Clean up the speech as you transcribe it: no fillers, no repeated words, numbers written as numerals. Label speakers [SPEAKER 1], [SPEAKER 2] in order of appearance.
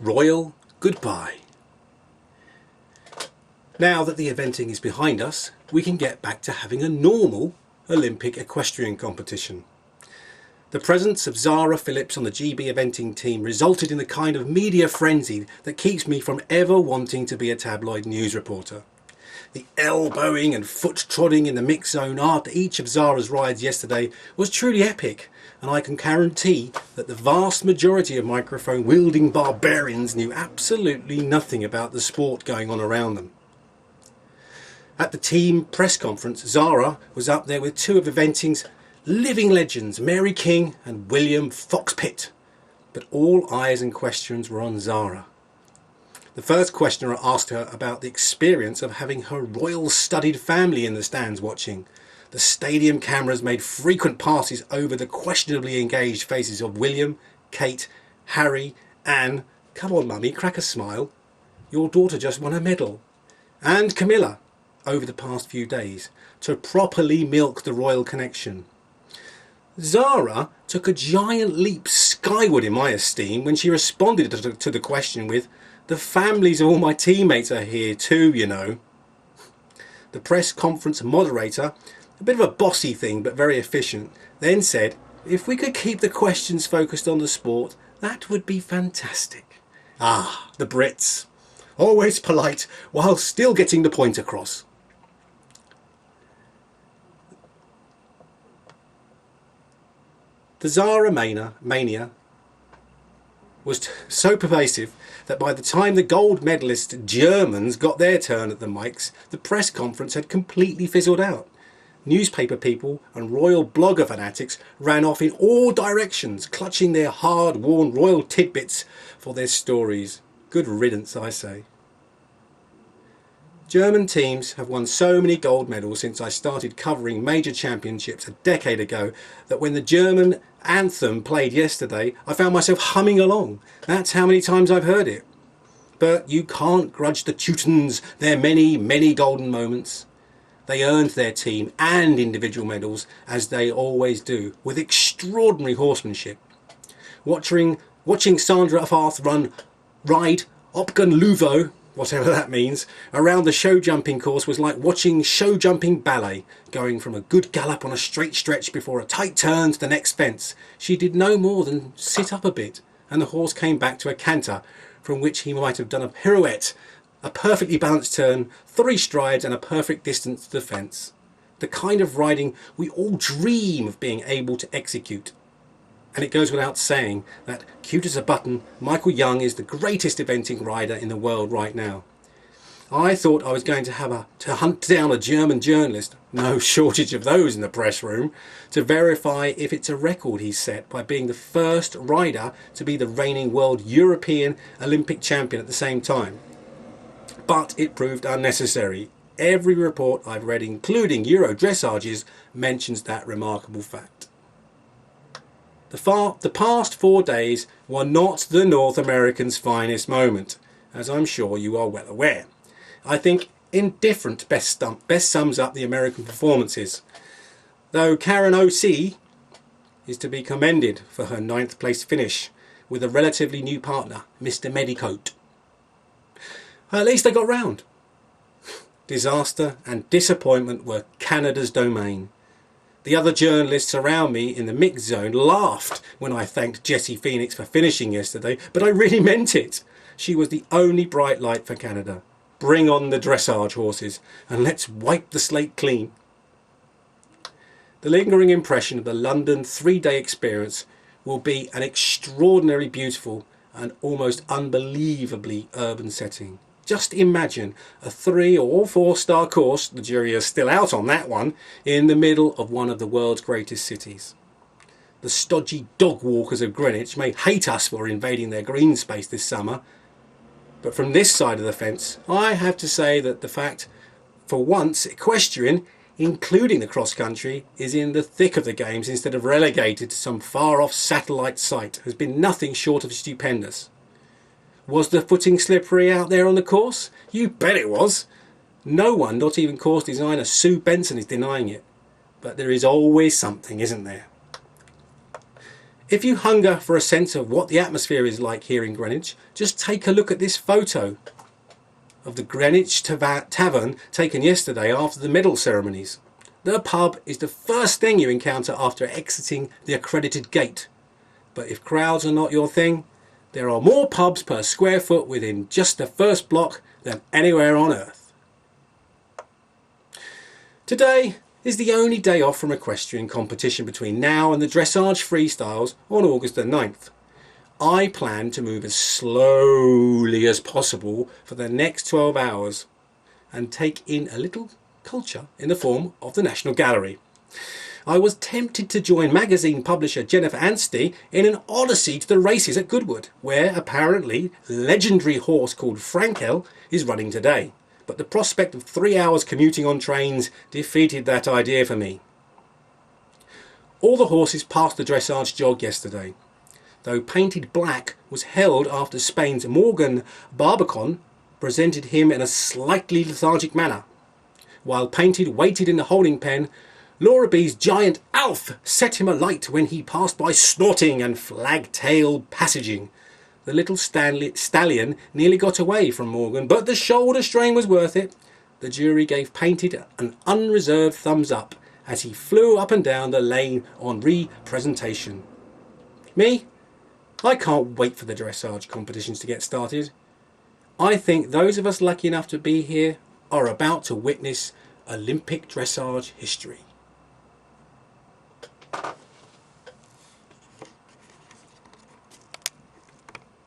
[SPEAKER 1] Royal goodbye. Now that the eventing is behind us, we can get back to having a normal Olympic equestrian competition. The presence of Zara Phillips on the GB eventing team resulted in the kind of media frenzy that keeps me from ever wanting to be a tabloid news reporter. The elbowing and foot trotting in the mix zone after each of Zara's rides yesterday was truly epic, and I can guarantee that the vast majority of microphone wielding barbarians knew absolutely nothing about the sport going on around them. At the team press conference, Zara was up there with two of eventing's living legends, Mary King and William Fox Pitt, but all eyes and questions were on Zara. The first questioner asked her about the experience of having her royal-studied family in the stands watching. The stadium cameras made frequent passes over the questionably engaged faces of William, Kate, Harry, Anne, come on mummy, crack a smile, your daughter just won a medal, and Camilla over the past few days to properly milk the royal connection. Zara took a giant leap skyward in my esteem when she responded to the question with, "The families of all my teammates are here too, you know." The press conference moderator, a bit of a bossy thing but very efficient, then said, "If we could keep the questions focused on the sport, that would be fantastic." Ah, the Brits. Always polite while still getting the point across. The Zara mania was so pervasive that by the time the gold medalist Germans got their turn at the mics, the press conference had completely fizzled out. Newspaper people and royal blogger fanatics ran off in all directions, clutching their hard-worn royal tidbits for their stories. Good riddance, I say. German teams have won so many gold medals since I started covering major championships a decade ago that when the German anthem played yesterday, I found myself humming along. That's how many times I've heard it. But you can't grudge the Teutons their many, many golden moments. They earned their team and individual medals, as they always do, with extraordinary horsemanship. Watching Sandra Farth ride Opgen Luvo, whatever that means, around the show jumping course was like watching show jumping ballet, going from a good gallop on a straight stretch before a tight turn to the next fence. She did no more than sit up a bit, and the horse came back to a canter, from which he might have done a pirouette, a perfectly balanced turn, 3 strides and a perfect distance to the fence. The kind of riding we all dream of being able to execute. And it goes without saying that, cute as a button, Michael Young is the greatest eventing rider in the world right now. I thought I was going to have to hunt down a German journalist, no shortage of those in the press room, to verify if it's a record he set by being the first rider to be the reigning world European Olympic champion at the same time. But it proved unnecessary. Every report I've read, including Euro dressages, mentions that remarkable fact. The past 4 days were not the North Americans' finest moment, as I'm sure you are well aware. I think indifferent best sums up the American performances, though Karen O.C. is to be commended for her 9th place finish with a relatively new partner, Mr. Medicote. At least they got round. Disaster and disappointment were Canada's domain. The other journalists around me in the mix zone laughed when I thanked Jessie Phoenix for finishing yesterday, but I really meant it. She was the only bright light for Canada. Bring on the dressage horses and let's wipe the slate clean. The lingering impression of the London 3-day experience will be an extraordinarily beautiful and almost unbelievably urban setting. Just imagine a 3 or 4-star course, the jury is still out on that one, in the middle of one of the world's greatest cities. The stodgy dog walkers of Greenwich may hate us for invading their green space this summer, but from this side of the fence, I have to say that the fact, for once, equestrian, including the cross-country, is in the thick of the games instead of relegated to some far-off satellite site has been nothing short of stupendous. Was the footing slippery out there on the course? You bet it was. No one, not even course designer Sue Benson, is denying it. But there is always something, isn't there? If you hunger for a sense of what the atmosphere is like here in Greenwich, just take a look at this photo of the Greenwich Tavern taken yesterday after the medal ceremonies. The pub is the first thing you encounter after exiting the accredited gate. But if crowds are not your thing, there are more pubs per square foot within just the first block than anywhere on earth. Today is the only day off from equestrian competition between now and the dressage freestyles on August the 9th. I plan to move as slowly as possible for the next 12 hours and take in a little culture in the form of the National Gallery. I was tempted to join magazine publisher Jennifer Anstey in an odyssey to the races at Goodwood, where apparently legendary horse called Frankel is running today. But the prospect of 3 hours commuting on trains defeated that idea for me. All the horses passed the dressage jog yesterday, though Painted Black was held after Spain's Morgan Barbacon presented him in a slightly lethargic manner. While Painted waited in the holding pen, Laura B's giant Alf set him alight when he passed by snorting and flag-tail passaging. The little stallion nearly got away from Morgan, but the shoulder strain was worth it. The jury gave Painted an unreserved thumbs up as he flew up and down the lane on re-presentation. Me? I can't wait for the dressage competitions to get started. I think those of us lucky enough to be here are about to witness Olympic dressage history.